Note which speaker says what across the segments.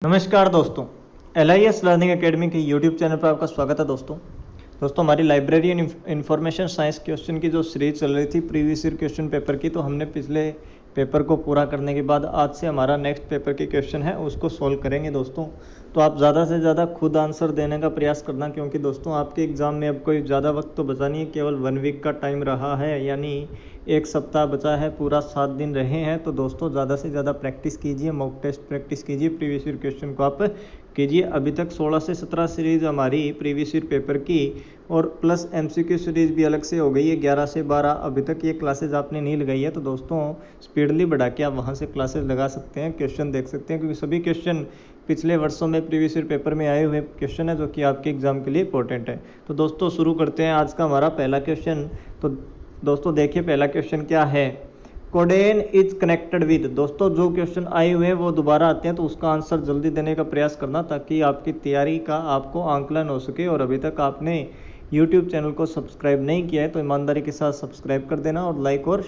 Speaker 1: नमस्कार दोस्तों, LIS learning academy के यूट्यूब चैनल पर आपका स्वागत है। दोस्तों हमारी library and information science question की जो सीरीज चल रही थी प्रीवियस ईयर क्वेश्चन पेपर की, तो हमने पिछले पेपर को पूरा करने के बाद आज से हमारा नेक्स्ट पेपर के क्वेश्चन है उसको सॉल्व करेंगे दोस्तों। तो आप ज़्यादा से ज़्यादा खुद आंसर देने का प्रयास करना, क्योंकि दोस्तों आपके एग्ज़ाम में अब कोई ज़्यादा वक्त तो बचा नहीं है, केवल 1 वीक का टाइम रहा है, यानी एक सप्ताह बचा है, पूरा 7 दिन रहे हैं। तो दोस्तों ज़्यादा से ज़्यादा प्रैक्टिस कीजिए, मॉक टेस्ट प्रैक्टिस कीजिए, प्रीवियस ईयर क्वेश्चन को आप कीजिए। अभी तक 16 से 17 सीरीज़ हमारी प्रीवियस ईयर पेपर की और प्लस MCQ सीरीज़ भी अलग से हो गई है 11 से 12। अभी तक ये क्लासेज आपने नहीं लगाई है, तो दोस्तों स्पीडली बढ़ा के आप वहाँ से क्लासेज लगा सकते हैं, क्वेश्चन देख सकते हैं, क्योंकि सभी क्वेश्चन पिछले वर्षों में प्रीवियस ईयर पेपर में आए हुए क्वेश्चन है जो कि आपके एग्जाम के लिए इंपॉर्टेंट है। तो दोस्तों शुरू करते हैं आज का हमारा पहला क्वेश्चन। तो दोस्तों देखिए पहला क्वेश्चन क्या है, कोडेन इज कनेक्टेड विद। दोस्तों जो क्वेश्चन आए हुए हैं वो दोबारा आते हैं, तो उसका आंसर जल्दी देने का प्रयास करना ताकि आपकी तैयारी का आपको आंकलन हो सके। और अभी तक आपने YouTube चैनल को सब्सक्राइब नहीं किया है तो ईमानदारी के साथ सब्सक्राइब कर देना और लाइक और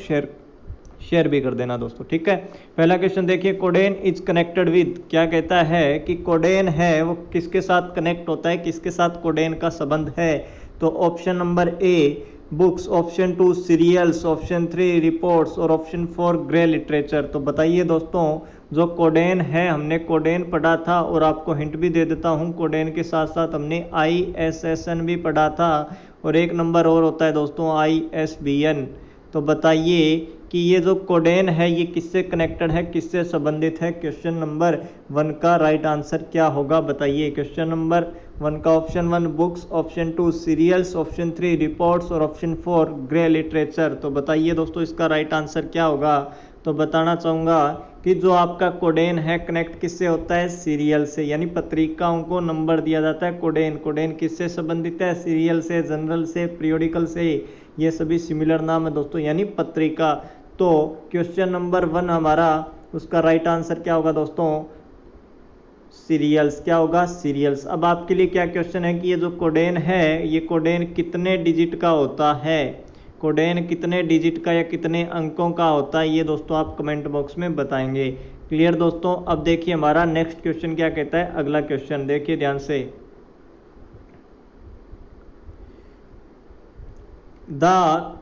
Speaker 1: शेयर भी कर देना दोस्तों, ठीक है। पहला क्वेश्चन देखिए, कोडेन इज कनेक्टेड विद, क्या कहता है कि कोडेन है वो किसके साथ कनेक्ट होता है, किसके साथ कोडेन का संबंध है। तो option number A books, option 2 serials, option 3 reports और ऑप्शन 4 ग्रे लिटरेचर। तो बताइए दोस्तों, जो कोडेन है हमने कोडेन पढ़ा था और आपको हिंट भी दे देता हूँ, कोडेन के साथ साथ हमने ISSN भी पढ़ा था और एक नंबर और होता है दोस्तों ISBN। तो बताइए कि ये जो कोडेन है ये किससे कनेक्टेड है, किससे संबंधित है। क्वेश्चन नंबर 1 का राइट आंसर क्या होगा बताइए। क्वेश्चन नंबर 1 का option 1 books, option 2 serials, option 3 reports और ऑप्शन 4 ग्रे लिटरेचर। तो बताइए दोस्तों इसका राइट आंसर क्या होगा। तो बताना चाहूँगा कि जो आपका कोडेन है कनेक्ट किससे होता है, सीरियल से, यानी पत्रिकाओं को नंबर दिया जाता है। कोडेन किससे संबंधित है, सीरियल से, जनरल से, पीरियोडिकल से, ये सभी सिमिलर नाम है दोस्तों, यानी पत्रिका। तो क्वेश्चन नंबर 1 हमारा उसका राइट आंसर क्या होगा दोस्तों, सीरियल्स। क्या होगा, सीरियल्स। अब आपके लिए क्या क्वेश्चन है कि ये जो कोडेन है ये कोडेन कितने डिजिट का होता है, कोडेन कितने डिजिट का या कितने अंकों का होता है, ये दोस्तों आप कमेंट बॉक्स में बताएंगे। क्लियर दोस्तों। अब देखिए हमारा नेक्स्ट क्वेश्चन क्या कहता है, अगला क्वेश्चन देखिए ध्यान से। The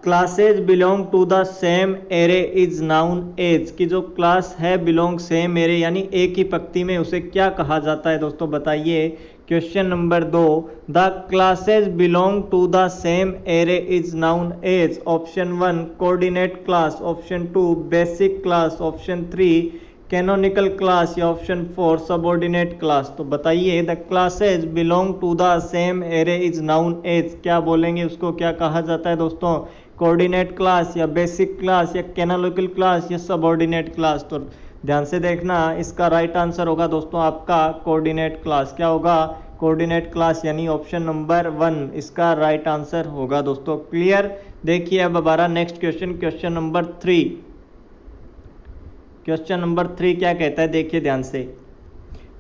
Speaker 1: classes belong to the same array is known as, की जो क्लास है बिलोंग सेम एरे यानी एक ही पंक्ति में, उसे क्या कहा जाता है दोस्तों बताइए। Question number 2, the classes belong to the same array is known as. Option 1 coordinate class, option 2 basic class, option 3 canonical class या ऑप्शन 4 सबऑर्डिनेट क्लास। तो बताइए the classes belong to the same array is known as, क्या बोलेंगे उसको, क्या कहा जाता है दोस्तों, कोऑर्डिनेट क्लास या बेसिक क्लास या कैनोनिकल क्लास या सबऑर्डिनेट क्लास। तो ध्यान से देखना, इसका राइट आंसर होगा दोस्तों आपका कोऑर्डिनेट क्लास। क्या होगा, कोऑर्डिनेट क्लास, यानी ऑप्शन नंबर 1 इसका राइट आंसर होगा दोस्तों। क्लियर। देखिए अब हमारा next question, question number 3। Question number 3 क्या कहता है, देखिए ध्यान से।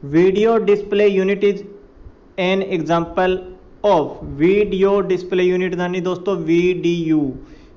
Speaker 1: Video display unit is an example of, video display unit यानी दोस्तों VDU,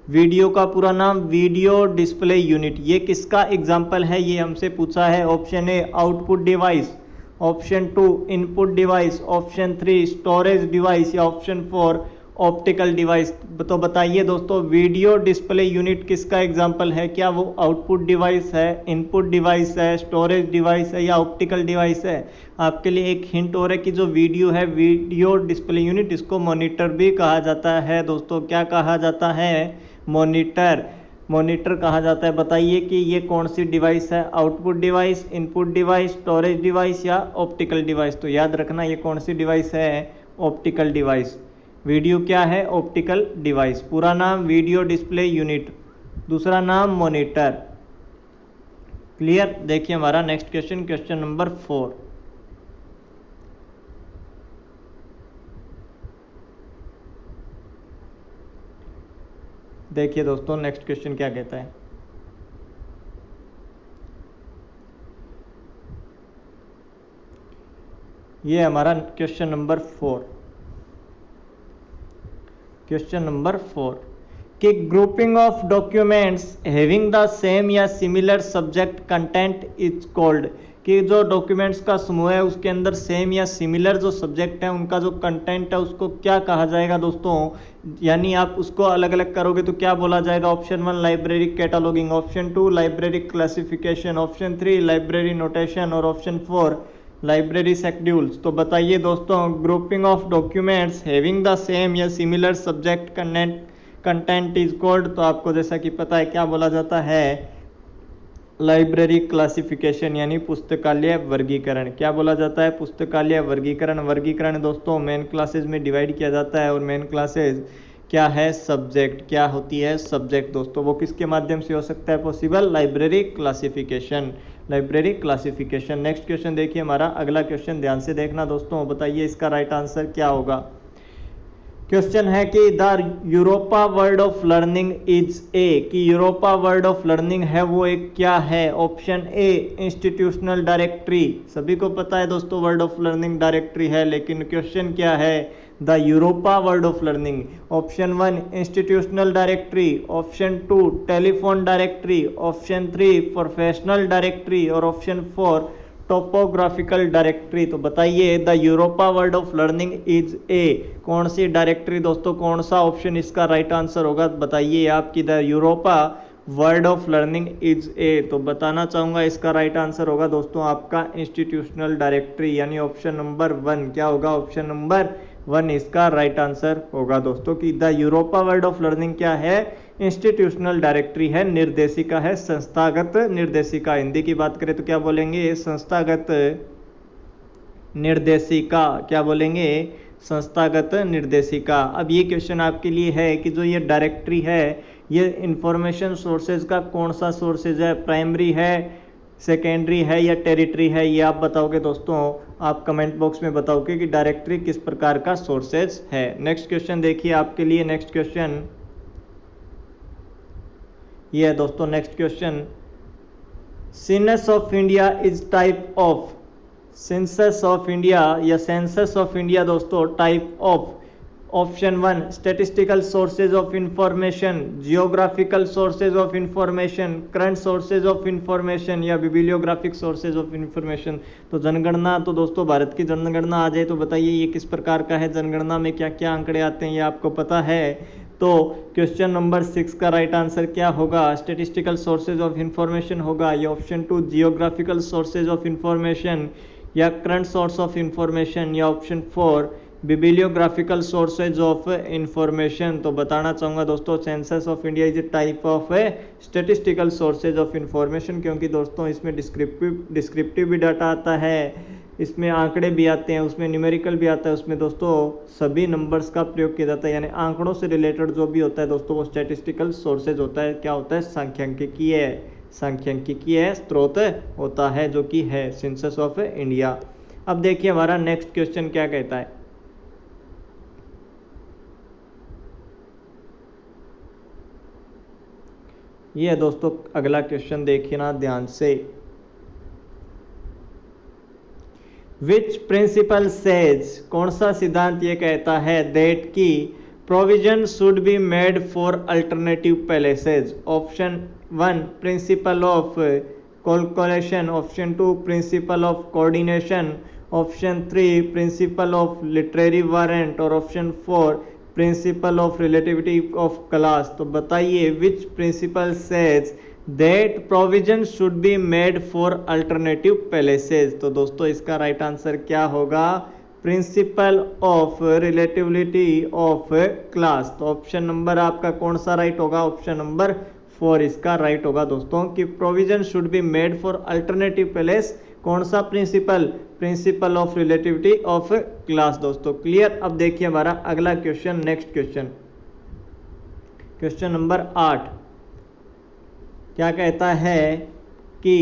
Speaker 1: वीडियो का पूरा नाम वीडियो डिस्प्ले यूनिट, ये किसका एग्जाम्पल है, ये हमसे पूछा है। ऑप्शन ए output device, option 2 input device, option 3 storage device या ऑप्शन 4 ऑप्टिकल डिवाइस। तो बताइए दोस्तों वीडियो डिस्प्ले यूनिट किसका एग्जाम्पल है, क्या वो आउटपुट डिवाइस है, इनपुट डिवाइस है, स्टोरेज डिवाइस है या ऑप्टिकल डिवाइस है। आपके लिए एक हिंट और है कि जो वीडियो है वीडियो डिस्प्ले यूनिट, इसको मॉनिटर भी कहा जाता है दोस्तों। क्या कहा जाता है, मॉनिटर कहा जाता है। बताइए कि ये कौन सी डिवाइस है, output device, input device, storage device या ऑप्टिकल डिवाइस। तो याद रखना ये कौन सी डिवाइस है, ऑप्टिकल डिवाइस। वीडियो क्या है, ऑप्टिकल डिवाइस। पूरा नाम वीडियो डिस्प्ले यूनिट, दूसरा नाम मॉनिटर। क्लियर। देखिए हमारा नेक्स्ट क्वेश्चन, क्वेश्चन नंबर 4। देखिए दोस्तों नेक्स्ट क्वेश्चन क्या कहता है। ये हमारा क्वेश्चन नंबर 4। क्वेश्चन नंबर 4 कि grouping of documents having the same या similar subject content is called, कि जो डॉक्यूमेंट्स का समूह है उसके अंदर सेम या सिमिलर जो सब्जेक्ट है उनका जो कंटेंट है उसको क्या कहा जाएगा दोस्तों, यानी आप उसको अलग अलग करोगे तो क्या बोला जाएगा। Option 1 library cataloguing, option 2 library classification, option 3 library notation और ऑप्शन 4 लाइब्रेरी शेड्यूल्स। तो बताइए दोस्तों, grouping of documents having the same या similar subject content is called, तो आपको जैसा कि पता है क्या बोला जाता है, लाइब्रेरी क्लासिफिकेशन यानी पुस्तकालय वर्गीकरण। क्या बोला जाता है, पुस्तकालय वर्गीकरण। वर्गीकरण दोस्तों मेन क्लासेज में डिवाइड किया जाता है और मेन क्लासेज क्या है, सब्जेक्ट। क्या होती है, सब्जेक्ट दोस्तों। वो किसके माध्यम से हो सकता है possible, library classification, library classification. Next question देखिए हमारा अगला क्वेश्चन, ध्यान से देखना दोस्तों, बताइए इसका राइट आंसर क्या होगा। क्वेश्चन है कि the Europa word of learning is a, कि यूरोपा वर्ड ऑफ लर्निंग है वो एक क्या है। ऑप्शन ए इंस्टीट्यूशनल डायरेक्टरी, सभी को पता है दोस्तों वर्ड ऑफ लर्निंग डायरेक्टरी है, लेकिन क्वेश्चन क्या है, the Europa word of learning. Option 1 institutional directory, option 2 telephone directory, option 3 professional directory और ऑप्शन 4 टोपोग्राफिकल डायरेक्टरी। तो बताइए the Europa word of learning is a, कौन सी डायरेक्टरी दोस्तों, कौन सा ऑप्शन इसका राइट आंसर होगा, बताइए आपकी the Europa word of learning is a. तो बताना चाहूंगा इसका राइट आंसर होगा दोस्तों आपका इंस्टीट्यूशनल डायरेक्टरी, यानी ऑप्शन नंबर 1 क्या होगा, ऑप्शन नंबर 1 इसका राइट आंसर होगा दोस्तों, कि the Europa word of learning क्या है, इंस्टीट्यूशनल डायरेक्टरी है, निर्देशिका है, संस्थागत निर्देशिका। हिंदी की बात करें तो क्या बोलेंगे, संस्थागत निर्देशिका। क्या बोलेंगे, संस्थागत निर्देशिका। अब ये क्वेश्चन आपके लिए है कि जो ये डायरेक्टरी है ये इंफॉर्मेशन सोर्सेज का कौन सा सोर्सेज है, प्राइमरी है, सेकेंडरी है या टेरिटरी है, ये आप बताओगे दोस्तों, आप कमेंट बॉक्स में बताओगे कि डायरेक्टरी किस प्रकार का सोर्सेज है। नेक्स्ट क्वेश्चन देखिए आपके लिए, नेक्स्ट क्वेश्चन ये है दोस्तों, next question, census of India is type of, census of India या सेंसस ऑफ इंडिया दोस्तों type of. Option 1 statistical sources of information, geographical sources of information, current sources of information या bibliographic sources of information. तो जनगणना, तो दोस्तों भारत की जनगणना आ जाए तो बताइए ये किस प्रकार का है, जनगणना में क्या क्या आंकड़े आते हैं ये आपको पता है। तो क्वेश्चन नंबर 6 का राइट आंसर क्या होगा, स्टैटिस्टिकल सोर्सेज ऑफ इंफॉर्मेशन होगा, या option 2 geographical sources of information या करंट सोर्स ऑफ इंफॉर्मेशन, या ऑप्शन 4 बिब्लियोग्राफिकल सोर्सेज ऑफ इंफॉर्मेशन। तो बताना चाहूँगा दोस्तों census of India is a type of statistical sources of information, क्योंकि दोस्तों इसमें डिस्क्रिप्टिव भी डाटा आता है, इसमें आंकड़े भी आते हैं, उसमें न्यूमेरिकल भी आता है, उसमें दोस्तों सभी नंबर्स का प्रयोग किया जाता है, यानी आंकड़ों से रिलेटेड जो भी होता है दोस्तों वो स्टैटिस्टिकल सोर्सेज होता है। क्या होता है, सांख्यिकीय, सांख्यिकीय स्रोत होता है जो कि है सेंसस ऑफ इंडिया। अब देखिए हमारा नेक्स्ट क्वेश्चन क्या कहता है, ये है दोस्तों अगला क्वेश्चन, देखिए ना ध्यान से। विच प्रिंसिपल सेज, कौन सा सिद्धांत ये कहता है, दैट की provision should be made for alternative places. Option 1 principle of calculation, option 2 principle of coordination, option 3 principle of literary warrant और option 4 principle of relativity of class. तो बताइए which principle says that provision should be made for alternative places. तो दोस्तों इसका right answer क्या होगा, principle of relativity of class. तो option number आपका कौन सा राइट होगा, ऑप्शन नंबर 4 इसका राइट होगा दोस्तों, कि provision should be made for alternative places. कौन सा principle, principle of relativity of class दोस्तों। क्लियर। अब देखिए हमारा अगला question, next question, question number 8 क्या कहता है कि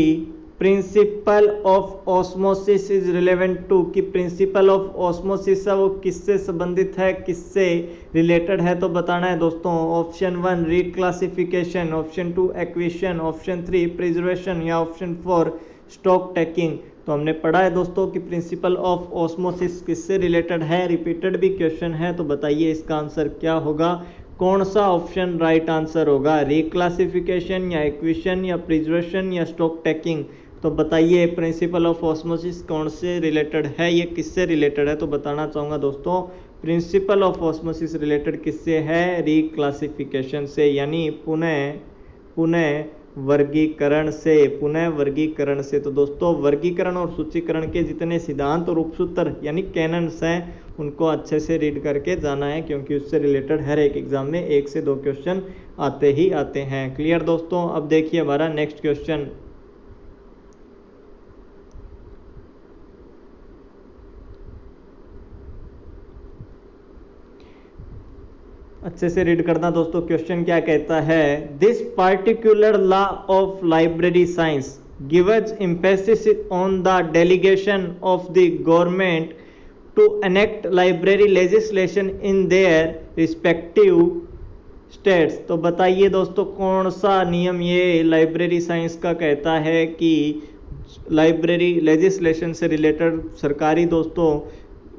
Speaker 1: principle of osmosis is relevant to, कि प्रिंसिपल ऑफ ऑस्मोसिस है वो किससे संबंधित है, किससे रिलेटेड है। तो बताना है दोस्तों, option 1 reclassification, option 2 acquisition, option 3 preservation या ऑप्शन 4 स्टॉक टेकिंग। तो हमने पढ़ा है दोस्तों कि प्रिंसिपल ऑफ ऑस्मोसिस किससे रिलेटेड है, रिपीटेड भी क्वेश्चन है। तो बताइए इसका आंसर क्या होगा, कौन सा ऑप्शन राइट आंसर होगा, रिक्लासिफिकेशन या एक्विशन या प्रिजर्वेशन या स्टॉक टेकिंग। तो बताइए प्रिंसिपल ऑफ ऑस्मोसिस कौन से रिलेटेड है, ये किससे रिलेटेड है? तो बताना चाहूँगा दोस्तों, प्रिंसिपल ऑफ ऑस्मोसिस रिलेटेड किससे है? रिक्लासिफिकेशन से, यानी पुनः वर्गीकरण से, पुनः वर्गीकरण से। तो दोस्तों वर्गीकरण और सूचीकरण के जितने सिद्धांत और उपसूत्र यानी कैनन्स हैं उनको अच्छे से रीड करके जाना है, क्योंकि उससे रिलेटेड हर एक एग्जाम में 1 से 2 क्वेश्चन आते ही आते हैं। क्लियर दोस्तों? अब देखिए हमारा नेक्स्ट क्वेश्चन, अच्छे से रीड करना दोस्तों। क्वेश्चन क्या कहता है? This particular law of library science gives emphasis on the delegation of the government to enact library legislation in their respective states. तो बताइए दोस्तों कौन सा नियम ये लाइब्रेरी साइंस का कहता है कि लाइब्रेरी लेजिस्लेशन से रिलेटेड सरकारी दोस्तों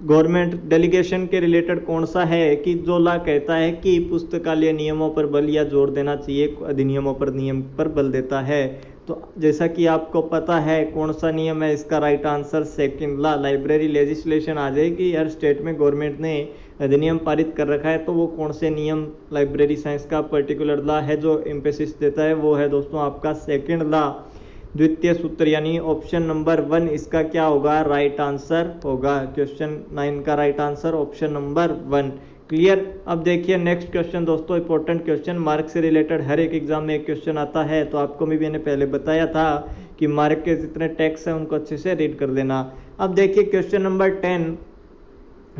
Speaker 1: गवर्नमेंट डेलीगेशन के रिलेटेड कौन सा है कि जो ला कहता है कि पुस्तकालय नियमों पर बल या जोर देना चाहिए, अधिनियमों पर नियम पर बल देता है। तो जैसा कि आपको पता है कौन सा नियम है, इसका राइट आंसर सेकंड ला, लाइब्रेरी लेजिस्लेशन आ जाएगी। हर स्टेट में गवर्नमेंट ने अधिनियम पारित कर रखा है, तो वो कौन से नियम लाइब्रेरी साइंस का पर्टिकुलर ला है जो एम्फेसिस देता है, वो है दोस्तों आपका सेकंड ला, द्वितीय सूत्र, यानी ऑप्शन नंबर 1 इसका क्या होगा? राइट आंसर होगा। क्वेश्चन 9 का right answer option number 1। Clear? अब देखिए नेक्स्ट क्वेश्चन दोस्तों, इंपॉर्टेंट क्वेश्चन, मार्क से रिलेटेड हर एक एग्जाम में एक क्वेश्चन आता है। तो आपको भी मैंने पहले बताया था कि मार्क के जितने टेक्स्ट हैं उनको अच्छे से रीड कर लेना। अब देखिए question number 10,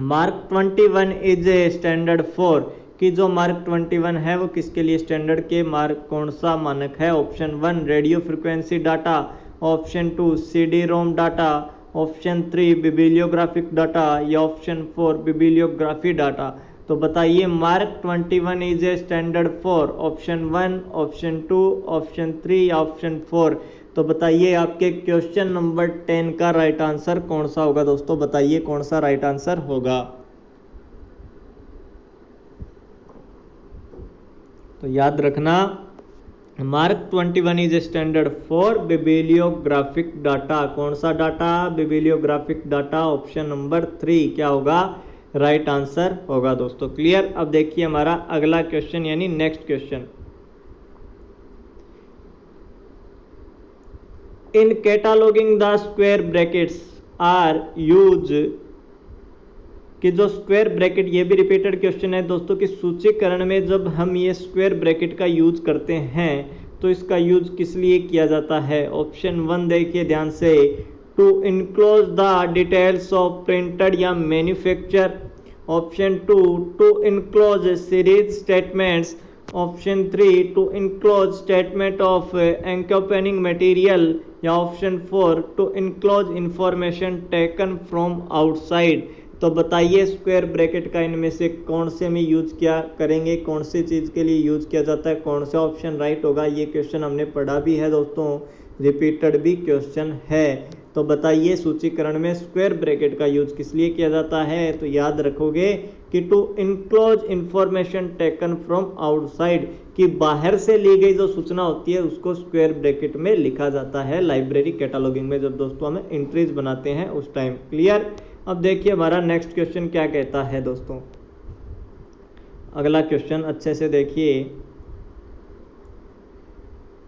Speaker 1: mark 21 is a standard for, कि जो मार्क 21 है वो किसके लिए स्टैंडर्ड के मार्क कौन सा मानक है? Option 1 radio frequency data, option 2 CD रोम डाटा, ऑप्शन 3 बिबिलियोग्राफिक डाटा, या ऑप्शन 4 बिबिलियोग्राफी डाटा। तो बताइए mark 21 is a standard for option 1, option 2, option 3 या ऑप्शन 4। तो बताइए आपके क्वेश्चन नंबर 10 का राइट आंसर कौन सा होगा दोस्तों? बताइए कौन सा राइट आंसर होगा? तो याद रखना mark 21 is standard for bibliographic data. कौन सा data? Bibliographic data, option number 3 क्या होगा? राइट आंसर होगा दोस्तों। क्लियर? अब देखिए हमारा अगला क्वेश्चन यानी next question, in cataloguing the square brackets are use, कि जो स्क्वायर ब्रैकेट, ये भी रिपीटेड क्वेश्चन है दोस्तों, कि सूचीकरण में जब हम ये स्क्वायर ब्रैकेट का यूज करते हैं तो इसका यूज किस लिए किया जाता है? ऑप्शन 1 देखिए ध्यान से, to enclose the details of printed या manufacture, option 2 to enclose series statements, option 3 to enclose statement of accompanying material, या option 4 to enclose information taken from outside. तो बताइए स्क्वायर ब्रैकेट का इनमें से कौन से में यूज किया करेंगे, कौन सी चीज़ के लिए यूज किया जाता है, कौन सा ऑप्शन राइट होगा? ये क्वेश्चन हमने पढ़ा भी है दोस्तों, रिपीटेड भी क्वेश्चन है। तो बताइए सूचीकरण में स्क्वायर ब्रैकेट का यूज किस लिए किया जाता है? तो याद रखोगे कि to enclose information taken from outside, कि बाहर से ली गई जो सूचना होती है उसको स्क्वायर ब्रैकेट में लिखा जाता है लाइब्रेरी कैटालॉगिंग में, जब दोस्तों हमें एंट्रीज बनाते हैं उस टाइम। क्लियर? अब देखिए हमारा नेक्स्ट क्वेश्चन क्या कहता है दोस्तों, अगला क्वेश्चन अच्छे से देखिए,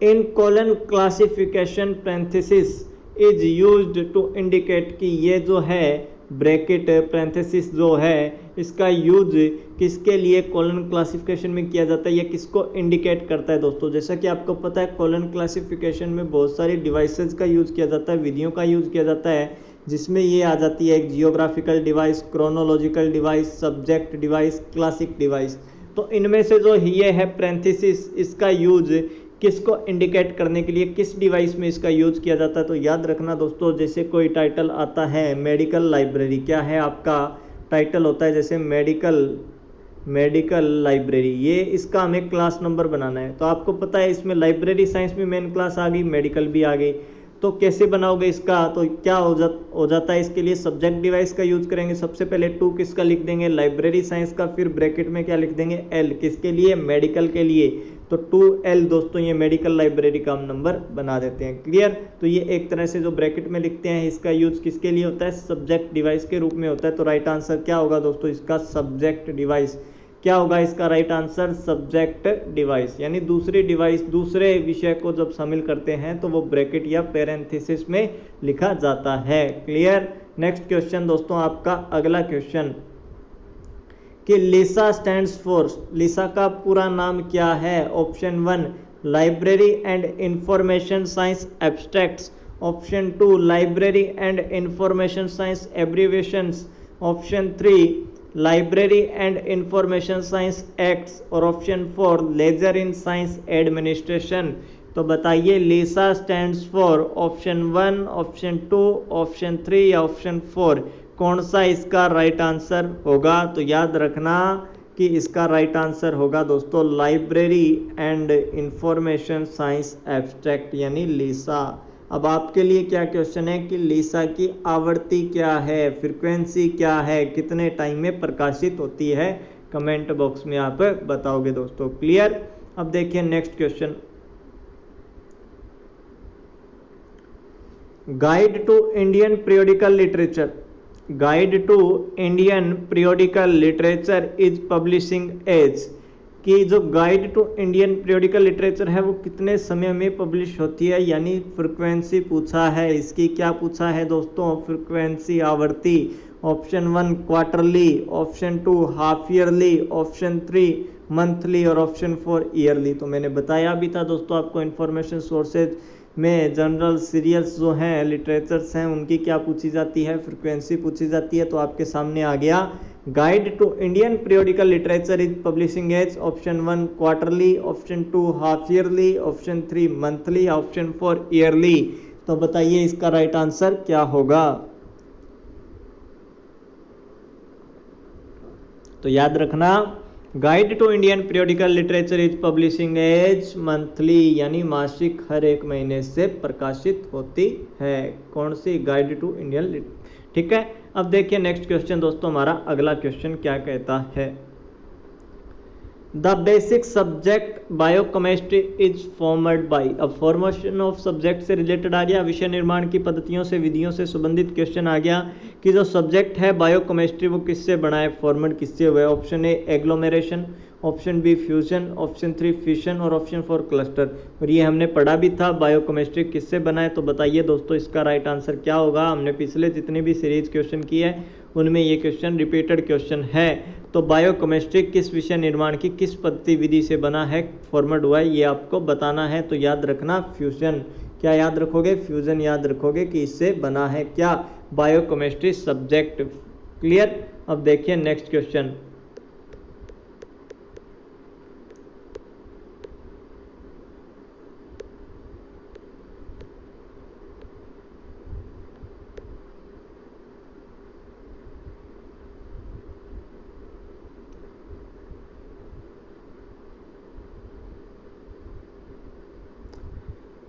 Speaker 1: in colon classification parenthesis is used to indicate, कि ये जो है ब्रैकेट पैरेंथेसिस जो है इसका यूज किसके लिए कोलन क्लासिफिकेशन में किया जाता है, या किसको इंडिकेट करता है दोस्तों? जैसा कि आपको पता है कोलन क्लासिफिकेशन में बहुत सारी डिवाइसेस का यूज किया जाता है, विधियों का यूज किया जाता है, जिसमें ये आ जाती है एक geographical device, chronological device, subject device, classic device. तो इनमें से जो ये है पैरेंथेसिस, इसका यूज किसको इंडिकेट करने के लिए, किस डिवाइस में इसका यूज किया जाता है? तो याद रखना दोस्तों, जैसे कोई टाइटल आता है मेडिकल लाइब्रेरी, क्या है आपका टाइटल होता है जैसे मेडिकल लाइब्रेरी, ये इसका हमें क्लास नंबर बनाना है। तो आपको पता है इसमें लाइब्रेरी साइंस में मेन क्लास आ गई, मेडिकल भी आ गई। तो कैसे बनाओगे इसका, तो क्या हो जाता है, इसके लिए सब्जेक्ट डिवाइस का यूज करेंगे। सबसे पहले टू किसका लिख देंगे, लाइब्रेरी साइंस का, फिर ब्रैकेट में क्या लिख देंगे, एल, किसके लिए, मेडिकल के लिए। तो 2L दोस्तों ये मेडिकल लाइब्रेरी का हम नंबर बना देते हैं। क्लियर। तो ये एक तरह से जो ब्रैकेट में लिखते हैं इसका यूज किसके लिए होता है, सब्जेक्ट डिवाइस के रूप में होता है। तो राइट आंसर क्या होगा दोस्तों इसका, सब्जेक्ट डिवाइस। क्या होगा इसका राइट आंसर, सब्जेक्ट डिवाइस। यानी दूसरी डिवाइस, दूसरे विषय को जब शामिल करते हैं तो वो ब्रैकेट या पैरेंथेसिस में लिखा जाता है। क्लियर। नेक्स्ट क्वेश्चन दोस्तों आपका अगला क्वेश्चन कि लिसा स्टैंड्स फॉर, लिसा का पूरा नाम क्या है। Option 1 library and information science abstracts, option 2 library and information science abbreviations, option 3 library and information science acts, और option 4 leisure in science administration. तो बताइए LISA stands for option 1, option 2, option 3 या option 4, कौन सा इसका राइट आंसर होगा। तो याद रखना कि इसका राइट आंसर होगा दोस्तों library and information science abstract यानी लिसा। अब आपके लिए क्या क्वेश्चन है कि लिसा की आवृत्ति क्या है, फ्रीक्वेंसी क्या है, कितने टाइम में प्रकाशित होती है, कमेंट बॉक्स में आप बताओगे दोस्तों। क्लियर। अब देखिए next question, guide to Indian periodical literature, guide to Indian periodical literature is publishing as, कि जो guide to Indian periodical literature है वो कितने समय में पब्लिश होती है, यानी फ्रीक्वेंसी पूछा है इसकी। क्या पूछा है दोस्तों, फ्रीक्वेंसी, आवृत्ति। Option 1 quarterly, option 2 half yearly, option 3 monthly और ऑप्शन 4 ईयरली। तो मैंने बताया भी था दोस्तों आपको इंफॉर्मेशन सोर्सेज में जनरल सीरियल्स जो हैं, लिटरेचर्स हैं, उनकी क्या पूछी जाती है, फ्रीक्वेंसी पूछी जाती है। तो आपके सामने आ गया guide to Indian periodical literature is publishing as, option 1 quarterly, option 2 half yearly, option 3 monthly, option 4 yearly. तो बताइए इसका राइट आंसर क्या होगा। तो याद रखना guide to Indian periodical literature is publishing as monthly, यानी मासिक हर एक महीने से प्रकाशित होती है। कौन सी, गाइड टू इंडियन। ठीक है। अब देखिए नेक्स्ट क्वेश्चन दोस्तों, हमारा अगला क्वेश्चन क्या कहता है, the basic subject biochemistry is formed by. अब फॉर्मेशन ऑफ सब्जेक्ट से रिलेटेड आ गया, विषय निर्माण की पद्धतियों से, विधियों से संबंधित क्वेश्चन आ गया कि जो सब्जेक्ट है बायोकेमिस्ट्री वो किससे बना है, फॉर्मेट किससे हुआ है। Option A agglomeration, option B fusion, option 3 fission और ऑप्शन 4 क्लस्टर। और ये हमने पढ़ा भी था बायोकेमिस्ट्री किससे बना है। तो बताइए दोस्तों इसका राइट आंसर क्या होगा। हमने पिछले जितने भी सीरीज क्वेश्चन किए है उनमें ये क्वेश्चन रिपीटेड क्वेश्चन है। तो बायोकेमिस्ट्री किस विषय निर्माण की किस पद्धति विधि से बना है, फॉर्मेट हुआ है, ये आपको बताना है। तो याद रखना फ्यूजन। क्या याद रखोगे, फ्यूजन याद रखोगे कि इससे बना है क्या, बायोकेमिस्ट्री सब्जेक्ट। क्लियर। अब देखिए नेक्स्ट क्वेश्चन,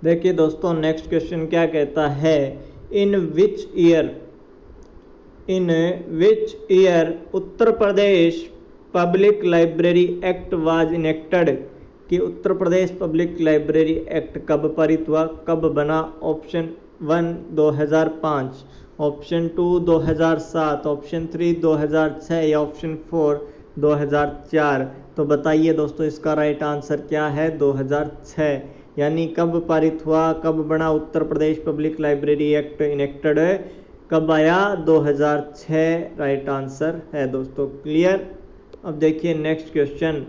Speaker 1: देखिए दोस्तों नेक्स्ट क्वेश्चन क्या कहता है, in which year Uttar Pradesh public library act was enacted, कि Uttar Pradesh public library act कब पारित हुआ, कब बना। ऑप्शन 1 2005, ऑप्शन 2 2007, ऑप्शन 3 2006 या ऑप्शन 4 2004। तो बताइए दोस्तों इसका राइट आंसर क्या है, 2006। यानी कब पारित हुआ, कब बना उत्तर Pradesh public library act enacted, कब आया, 2006 राइट आंसर है दोस्तों। क्लियर। अब देखिए next question,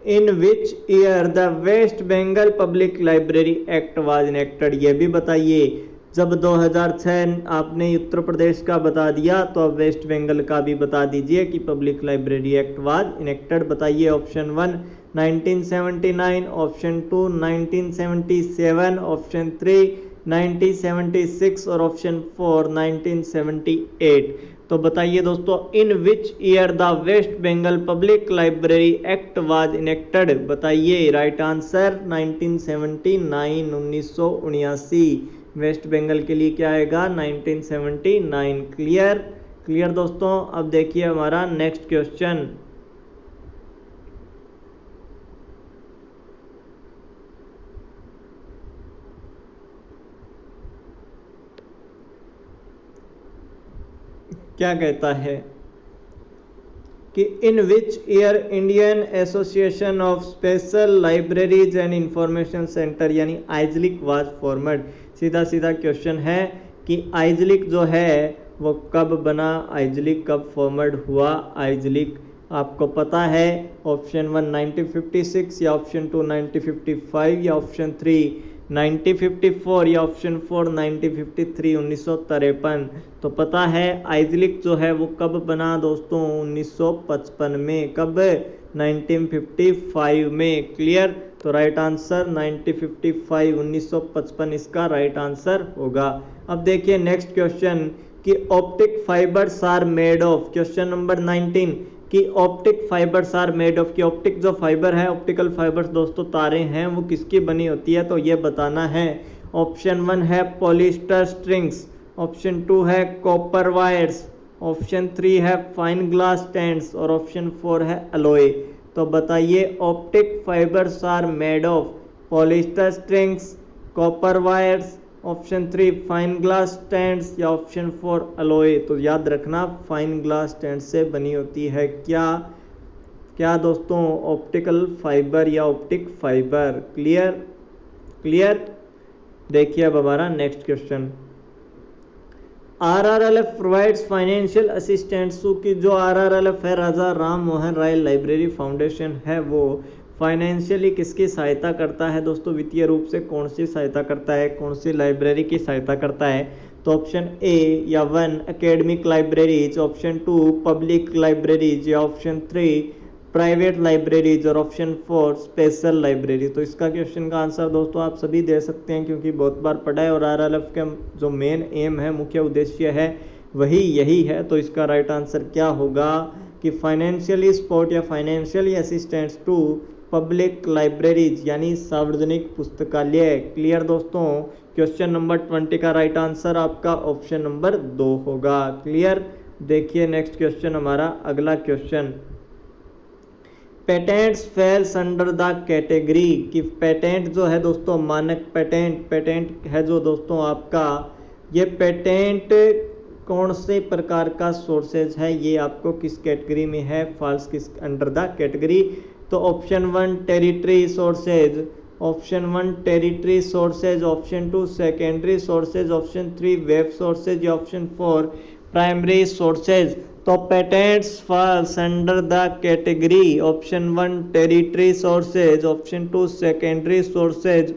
Speaker 1: in which year the West Bengal public library act was enacted, ये भी बताइए। जब 2006 आपने उत्तर प्रदेश का बता दिया तो अब वेस्ट बंगाल का भी बता दीजिए कि public library act was enacted. बताइए ऑप्शन 1 1979, ऑप्शन 2 1977, ऑप्शन 3 1976 और ऑप्शन 4 1978। तो बताइए दोस्तों, in which year the West Bengal public library act was enacted. बताइए राइट आंसर 1979, 1979। वेस्ट बंगाल के लिए क्या आएगा 1979। क्लियर क्लियर दोस्तों। अब देखिए हमारा नेक्स्ट क्वेश्चन। क्या कहता है कि in which year Indian Association of Special Libraries and Information Centre यानी आइजलिक वाज फॉर्मड। सीधा सीधा क्वेश्चन है कि आइजलिक जो है वो कब बना, आइजलिक कब फॉर्मड हुआ। आइजलिक आपको पता है, ऑप्शन 1 1956 या ऑप्शन 2 1955 या ऑप्शन 3 1954 या ऑप्शन 4 1953 1953। तो पता है आइजलिक जो है वो कब बना दोस्तों 1955 में। कब 1955 में। क्लियर। तो राइट आंसर 1955 1955 इसका राइट आंसर होगा। अब देखिए नेक्स्ट क्वेश्चन कि optic fibres are made of. Question number 19 कि optic fibres are made of. कि ऑप्टिक जो फाइबर है, ऑप्टिकल फाइबर्स दोस्तों तारे हैं, वो किसकी बनी होती है, तो ये बताना है। ऑप्शन 1 है पॉलिस्टर स्ट्रिंग्स, ऑप्शन 2 है कॉपर वायर्स, ऑप्शन 3 है फाइन ग्लास स्टैंड्स और ऑप्शन 4 है अलॉय। तो बताइए optic fibres are made of polyester strings, copper wires, option 3 fine glass strands या ऑप्शन 4 अलॉय। तो याद रखना फाइन ग्लास स्टैंड से बनी होती है क्या क्या दोस्तों, ऑप्टिकल फाइबर या ऑप्टिक फाइबर। Clear clear. देखिए अब हमारा next question. RRLF provides financial assistance की जो RRLF है, राजा राम मोहन राय लाइब्रेरी फाउंडेशन है, वो फाइनेंशियली किसकी सहायता करता है दोस्तों, वित्तीय रूप से कौन सी सहायता करता है, कौन सी लाइब्रेरी की सहायता करता है। तो ऑप्शन ए या 1 academic libraries, option 2 public libraries या ऑप्शन 3 प्राइवेट लाइब्रेरीज और ऑप्शन 4 स्पेशल लाइब्रेरी। तो इसका क्वेश्चन का आंसर दोस्तों आप सभी दे सकते हैं क्योंकि बहुत बार पढ़ा है और RRLF का जो मेन एम है, मुख्य उद्देश्य है, वही यही है। तो इसका राइट आंसर क्या होगा कि फाइनेंशियली सपोर्ट या financially assistance to public libraries यानी सार्वजनिक पुस्तकालय। क्लियर दोस्तों। क्वेश्चन नंबर 20 का राइट आंसर आपका ऑप्शन नंबर 2 होगा। क्लियर। देखिए नेक्स्ट क्वेश्चन हमारा अगला question. Patents falls under the category. कि पेटेंट जो है दोस्तों, मानक पेटेंट है जो दोस्तों आपका, ये पेटेंट कौन से प्रकार का सोर्सेज है, ये आपको किस कैटेगरी में है, फॉल्स किस अंडर द कैटेगरी। तो option 1 territory sources, option 1 territory sources, option 2 secondary sources, option 3 web sources या ऑप्शन 4 प्राइमरी सोर्सेज। तो patents falls under the category option 1 territory sources, option 2 secondary sources,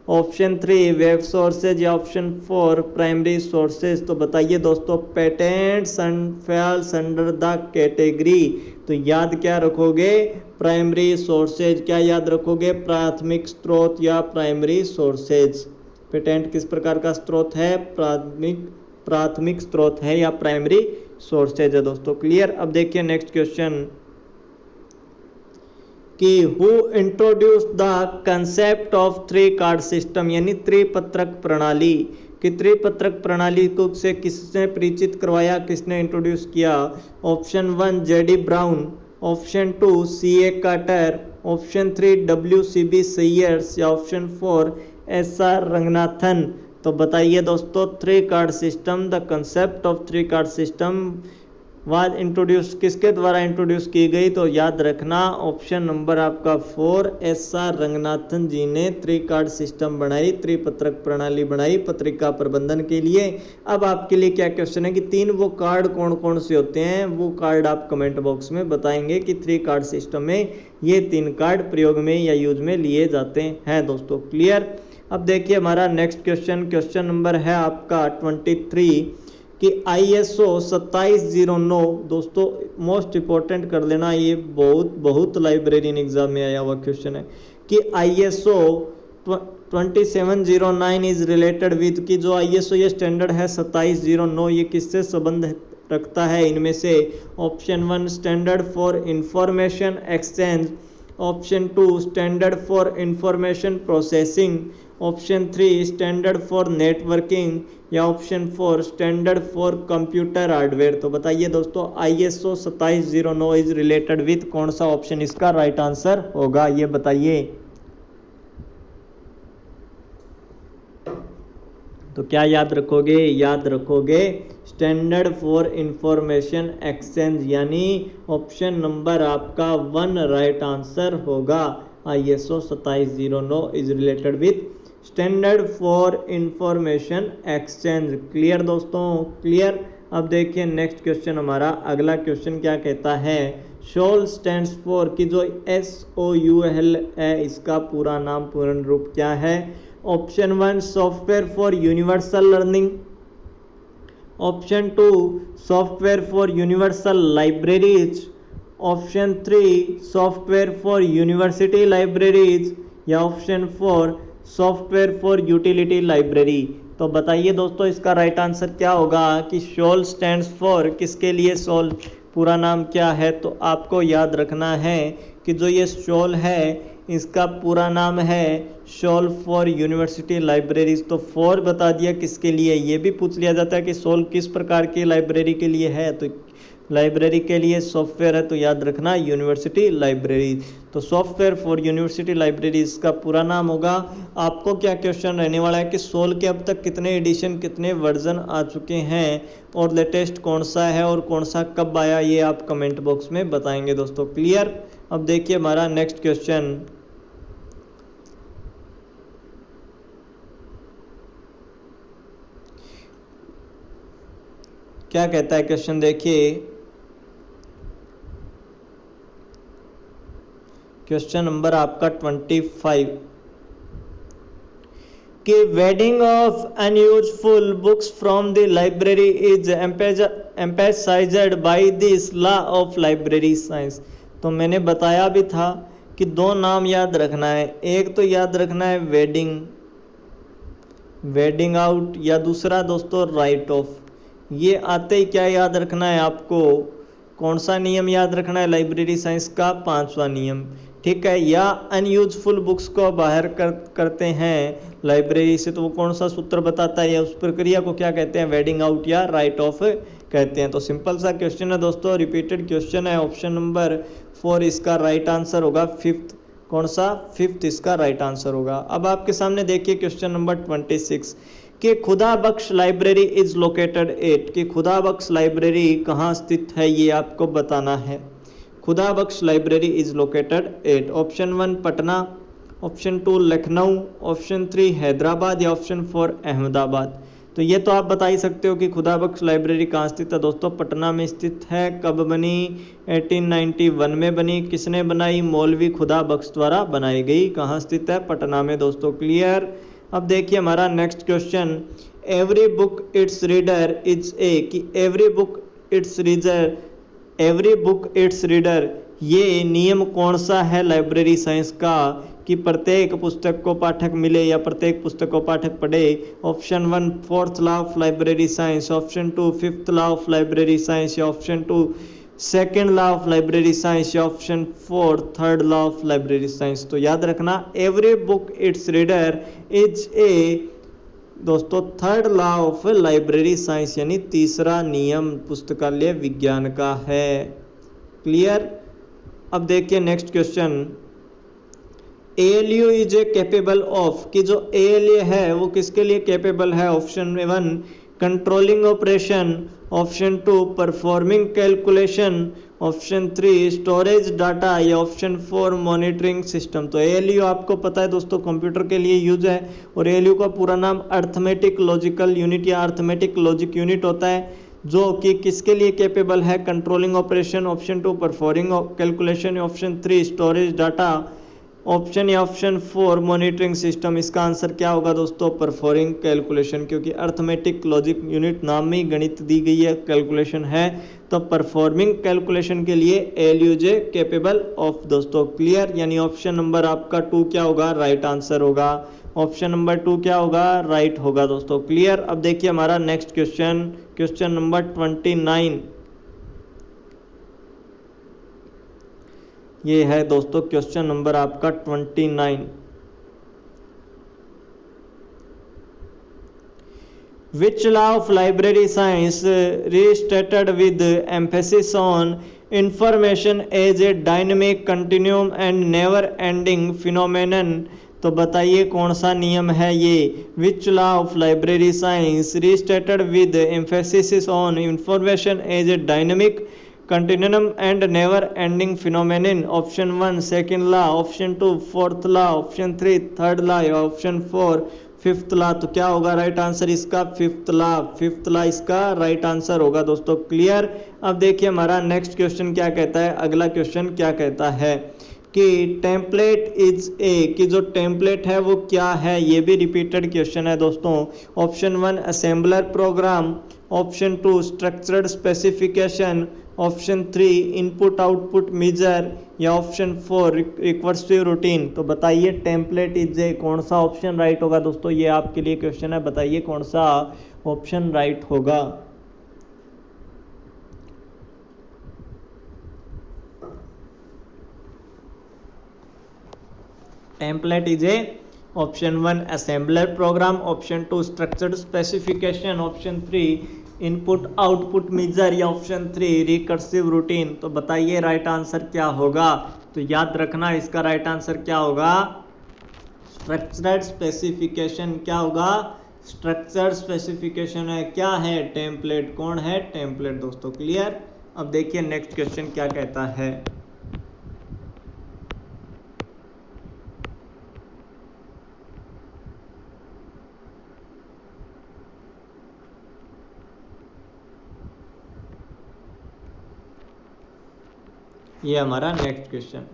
Speaker 1: option 3 web sources या option 4 primary sources. तो बताइए दोस्तों patents falls under the category, तो याद क्या रखोगे, प्राइमरी सोर्सेज। क्या याद रखोगे, प्राथमिक स्रोत या प्राइमरी सोर्सेज। पेटेंट किस प्रकार का स्रोत है, प्राथमिक स्रोत है या प्राइमरी सोर्सेज है दोस्तों। क्लियर। अब देखिए नेक्स्ट क्वेश्चन कि who introduce the concept of 3 card system यानी त्रिपत्रक प्रणाली। कि त्रिपत्रक प्रणाली को से किसने परिचित करवाया, किसने इंट्रोड्यूस किया। Option 1 J D Brown, option 2 CA Carter, option 3 WCB Sayers या ऑप्शन 4 SR रंगनाथन। तो बताइए दोस्तों 3 card system, the concept of 3 card system was introduce, किसके द्वारा इंट्रोड्यूस की गई। तो याद रखना ऑप्शन नंबर आपका 4 SR रंगनाथन जी ने 3 कार्ड सिस्टम बनाई, त्रिपत्रक प्रणाली बनाई पत्रिका प्रबंधन के लिए। अब आपके लिए क्या क्वेश्चन है कि 3 वो कार्ड कौन कौन से होते हैं, वो कार्ड आप कमेंट बॉक्स में बताएंगे कि 3 कार्ड सिस्टम में ये 3 कार्ड प्रयोग में या यूज में लिए जाते हैं दोस्तों। क्लियर। अब देखिए हमारा नेक्स्ट क्वेश्चन नंबर है आपका 23 कि ISO 2709 दोस्तों मोस्ट इंपॉर्टेंट कर लेना, ये बहुत लाइब्रेरियन एग्जाम में आया हुआ क्वेश्चन है कि ISO 2709 इज रिलेटेड विद, कि जो ISO ये स्टैंडर्ड है 2709 ये किससे संबंध रखता है इनमें से? Option 1 standard for information exchange, option 2 standard for information processing, option 3 standard for networking, या option 4 standard for computer hardware. तो बताइए दोस्तों, ISO 2709 इज रिलेटेड विथ कौन सा ऑप्शन इसका राइट आंसर होगा, ये बताइए। तो क्या याद रखोगे? याद रखोगे स्टैंडर्ड फॉर इंफॉर्मेशन एक्सचेंज, यानी ऑप्शन नंबर आपका 1 राइट आंसर होगा। ISO 2709 is related with standard for information exchange. Clear दोस्तों? क्लियर। अब देखिए नेक्स्ट क्वेश्चन, हमारा अगला क्वेश्चन क्या कहता है? SOUL स्टैंड्स फॉर, कि जो SOUL है इसका पूरा नाम, पूर्ण रूप क्या है? Option 1 software for universal learning, option 2 software for universal libraries, option 3 software for university libraries, या option 4 software for utility library. तो बताइए दोस्तों इसका राइट आंसर क्या होगा कि SOUL स्टैंड्स फॉर, किसके लिए SOUL पूरा नाम क्या है? तो आपको याद रखना है कि जो ये SOUL है इसका पूरा नाम है SOUL फॉर यूनिवर्सिटी लाइब्रेरीज। तो 4 बता दिया किसके लिए, ये भी पूछ लिया जाता है कि SOUL किस प्रकार की लाइब्रेरी के लिए है, तो लाइब्रेरी के लिए सॉफ्टवेयर है, तो याद रखना यूनिवर्सिटी लाइब्रेरी। तो सॉफ्टवेयर फॉर यूनिवर्सिटी लाइब्रेरीज का पूरा नाम होगा। आपको क्या क्वेश्चन रहने वाला है कि SOUL के अब तक कितने एडिशन, कितने वर्जन आ चुके हैं, और लेटेस्ट कौन सा है और कौन सा कब आया, ये आप कमेंट बॉक्स में बताएंगे दोस्तों। क्लियर। अब देखिए हमारा नेक्स्ट क्वेश्चन, क्या कहता है क्वेश्चन, देखिए क्वेश्चन नंबर आपका 25 कि weeding of unuseful books from the library is emphasised by this law of library science. तो मैंने बताया भी था कि 2 नाम याद रखना है, एक तो याद रखना है वेडिंग आउट, या दूसरा दोस्तों राइट ऑफ। ये आते ही क्या याद रखना है आपको, कौन सा नियम याद रखना है? लाइब्रेरी साइंस का 5वां नियम, ठीक है। या अनयूजफुल बुक्स को बाहर करते हैं लाइब्रेरी से, तो वो कौन सा सूत्र बताता है, या उस प्रक्रिया को क्या कहते हैं? वेडिंग आउट या राइट ऑफ कहते हैं। तो सिंपल सा क्वेश्चन है दोस्तों, रिपीटेड क्वेश्चन है। ऑप्शन नंबर 4 इसका राइट आंसर होगा। 5th कौन सा? 5th इसका राइट आंसर होगा। अब आपके सामने देखिए क्वेश्चन नंबर 26 कि खुदा Bakhsh library is located eight, कि खुदा बख्श लाइब्रेरी कहाँ स्थित है, ये आपको बताना है। Khuda Bakhsh library is located at, option 1 Patna, option 2 Lucknow, option 3 Hyderabad, या ऑप्शन 4 अहमदाबाद। तो ये तो आप बता ही सकते हो कि खुदा बख्श लाइब्रेरी कहाँ स्थित है दोस्तों? पटना में स्थित है। कब बनी? 1891 में बनी। किसने बनाई? मौलवी खुदा बख्श द्वारा बनाई गई। कहाँ स्थित है? पटना में दोस्तों। क्लियर। अब देखिए हमारा next question, every book its reader is ए, कि एवरी बुक इट्स रीडर, ये नियम कौन सा है लाइब्रेरी साइंस का कि प्रत्येक पुस्तक को पाठक मिले या प्रत्येक पुस्तक को पाठक पढ़े? Option 1 4th law of library science, option 2 5th law of library science, या option 2 2nd law of library science, या option 4 3rd law of library science. तो याद रखना every book its reader is a दोस्तों 3rd law of library science, यानी तीसरा नियम पुस्तकालय विज्ञान का है। क्लियर। अब देखिए next question, ALU is a capable of, कि जो ALU है वो किसके लिए कैपेबल है? Option 1 controlling operation, option 2 performing calculation, option 3 storage data, या ऑप्शन 4 मॉनिटरिंग सिस्टम। तो ALU आपको पता है दोस्तों कंप्यूटर के लिए यूज है, और ALU का पूरा नाम अर्थमेटिक लॉजिकल यूनिट या अर्थमेटिक लॉजिक यूनिट होता है, जो कि किसके लिए कैपेबल है? Controlling operation, option 2 performing calculation, option 3 storage data, option या ऑप्शन 4 मॉनिटरिंग सिस्टम। इसका आंसर क्या होगा दोस्तों? परफॉर्मिंग कैलकुलेशन, क्योंकि अर्थमेटिक लॉजिक यूनिट नाम में ही गणित दी गई है, कैलकुलेशन है, तो परफॉर्मिंग कैलकुलेशन के लिए ALU जे कैपेबल ऑफ दोस्तों। क्लियर। यानी ऑप्शन नंबर आपका 2 क्या होगा? राइट आंसर होगा। ऑप्शन नंबर 2 क्या होगा, राइट होगा दोस्तों। क्लियर। अब देखिए हमारा नेक्स्ट क्वेश्चन, क्वेश्चन नंबर 29। ये है दोस्तों क्वेश्चन नंबर आपका 29। Which law of library science restated with emphasis on information as a dynamic continuum and never ending phenomenon? तो बताइए कौन सा नियम है ये। Which law of library science restated with emphasis on information as a dynamic continuum and never ending phenomenon? Option 1 second law, option 2 fourth law, option 3 third law, option 4 fifth law. तो क्या होगा राइट आंसर इसका, fifth law. Fifth law इसका right answer होगा दोस्तों। Clear. अब देखिए हमारा नेक्स्ट क्वेश्चन क्या कहता है, अगला क्वेश्चन क्या कहता है कि टेम्पलेट इज ए, कि जो टेम्पलेट है वो क्या है। ये भी रिपीटेड क्वेश्चन है दोस्तों। Option 1 assembler program, option 2 structured specification, option 3 input output major, या ऑप्शन 4 रिकर्सिव रूटीन। तो बताइए टेम्पलेट इज ए कौन सा ऑप्शन राइट होगा दोस्तों। ये आपके लिए क्वेश्चन है, बताइए कौन सा ऑप्शन राइट होगा। Template is a option 1 assembler program, option 2 structured specification, option 3 input output major, या ऑप्शन 3 रिकर्सिव रूटीन। तो बताइए राइट आंसर क्या होगा। तो याद रखना इसका राइट आंसर क्या होगा, स्ट्रक्चर्ड स्पेसिफिकेशन। क्या होगा, स्ट्रक्चर्ड स्पेसिफिकेशन है। क्या है, टेम्पलेट। कौन है, टेम्पलेट दोस्तों। क्लियर। अब देखिए नेक्स्ट क्वेश्चन क्या कहता है। ये हमारा next question.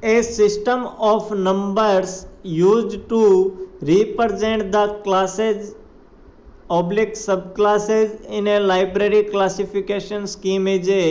Speaker 1: A system of numbers used to represent the classes oblique sub classes in a library classification scheme is a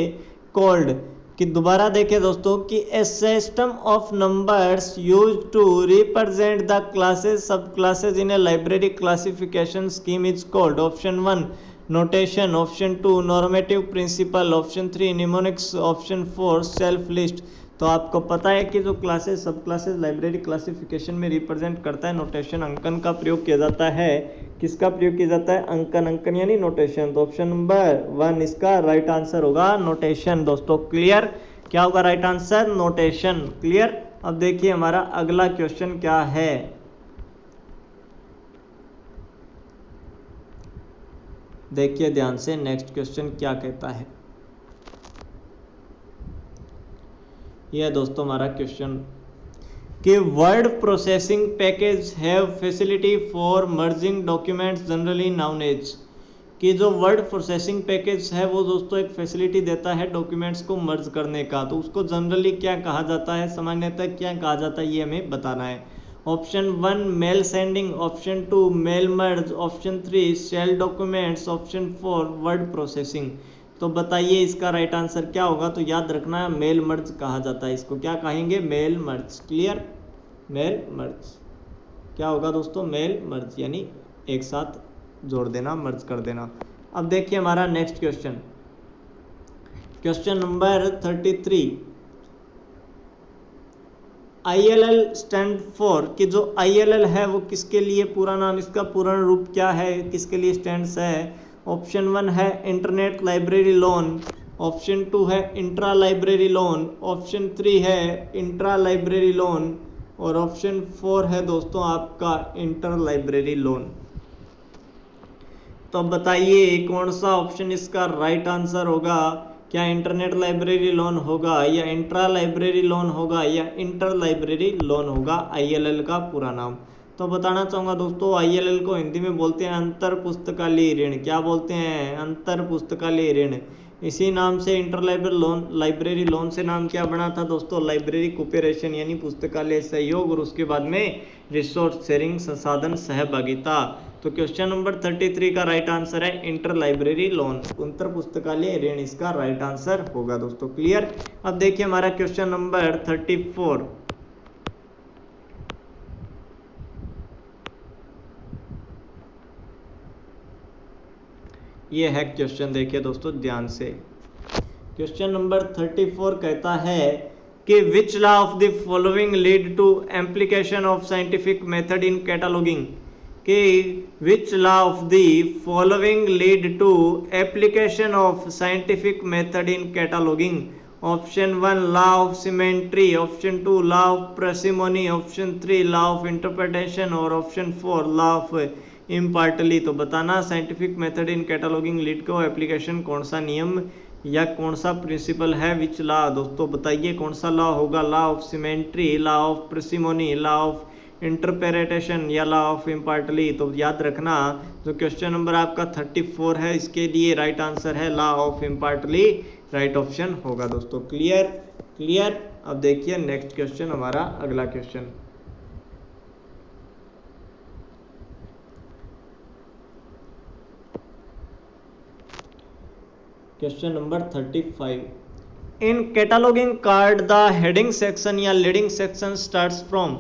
Speaker 1: called. कि दोबारा देखें दोस्तों कि a system of numbers used to represent the classes sub classes in a library classification scheme is called. Option 1 notation, option 2 normative principle, option 3 mnemonics, option 4 self list. तो आपको पता है कि जो क्लासेस सब क्लासेस लाइब्रेरी क्लासिफिकेशन में represent करता है, नोटेशन अंकन का प्रयोग किया जाता है। किसका प्रयोग किया जाता है, अंकन, अंकन यानी नोटेशन। तो ऑप्शन नंबर 1 इसका राइट आंसर होगा नोटेशन दोस्तों। क्लियर। क्या होगा राइट आंसर, नोटेशन। क्लियर। अब देखिए हमारा अगला क्वेश्चन क्या है। देखिए ध्यान से नेक्स्ट क्वेश्चन क्या कहता है। यह दोस्तों हमारा क्वेश्चन कि word processing package have facility for merging documents generally known as. कि जो वर्ड प्रोसेसिंग पैकेज है वो दोस्तों एक फैसिलिटी देता है डॉक्यूमेंट्स को मर्ज करने का। तो उसको जनरली क्या कहा जाता है, सामान्यतः क्या कहा जाता है, ये हमें बताना है। Option 1 mail sending, option 2 mail merge, option 3 shell documents, option 4 word processing. तो बताइए इसका राइट आंसर क्या होगा। तो याद रखना मेल मर्ज कहा जाता है इसको। क्या कहेंगे, mail merge. Clear. Mail merge क्या होगा दोस्तों, मेल मर्ज यानी एक साथ जोड़ देना, मर्ज कर देना। अब देखिए हमारा next question, question number 33। ILL stand for, कि जो ILL है वो किसके लिए पूरा नाम, इसका पूर्ण रूप क्या है, किसके लिए स्टैंड्स है। ऑप्शन 1 है इंटरनेट लाइब्रेरी लोन, ऑप्शन 2 है इंट्रा लाइब्रेरी लोन, ऑप्शन 3 है इंट्रा लाइब्रेरी लोन, और ऑप्शन 4 है दोस्तों आपका इंटर लाइब्रेरी लोन। तो बताइए कौन सा ऑप्शन इसका राइट आंसर होगा। क्या इंटरनेट लाइब्रेरी लोन होगा, या इंट्रा लाइब्रेरी लोन होगा, या इंटर लाइब्रेरी लोन होगा, ILL का पूरा नाम। तो बताना चाहूँगा दोस्तों ILL को हिंदी में बोलते हैं अंतर पुस्तकालय ऋण। क्या बोलते हैं, अंतर पुस्तकालय ऋण। इसी नाम से इंटर लाइब्रेरी लोन से नाम क्या बना था दोस्तों, लाइब्रेरी कोऑपरेशन यानी पुस्तकालय सहयोग, और उसके बाद में रिसोर्स शेयरिंग संसाधन सहभागिता। तो क्वेश्चन नंबर 33 का राइट आंसर है इंटर लाइब्रेरी लोन, अंतर पुस्तकालय ऋण इसका राइट आंसर होगा दोस्तों। क्लियर। अब देखिए हमारा क्वेश्चन नंबर 34। ये है क्वेश्चन, देखिए दोस्तों ध्यान से। क्वेश्चन नंबर 34 कहता है कि which law of the following lead to application of scientific method in cataloguing, कि which law of the following lead to application of scientific method in cataloguing. Option 1 law of symmetry, option 2 law of parsimony, option 3 law of interpretation और option 4 law of impartially. तो बताना scientific method in cataloguing lead को application कौन सा नियम या कौन सा प्रिंसिपल है, विच लॉ। दोस्तों बताइए कौन सा लॉ होगा, law of symmetry, law of parsimony, law of interpretation या लॉ ऑफ इम्पार्टली। तो याद रखना जो क्वेश्चन नंबर आपका 34 है इसके लिए राइट आंसर है law of impartially, right option होगा दोस्तों। Clear clear. अब देखिए नेक्स्ट क्वेश्चन, हमारा अगला question. Question number 35। In cataloguing card the heading section या लीडिंग सेक्शन स्टार्ट्स फ्रॉम,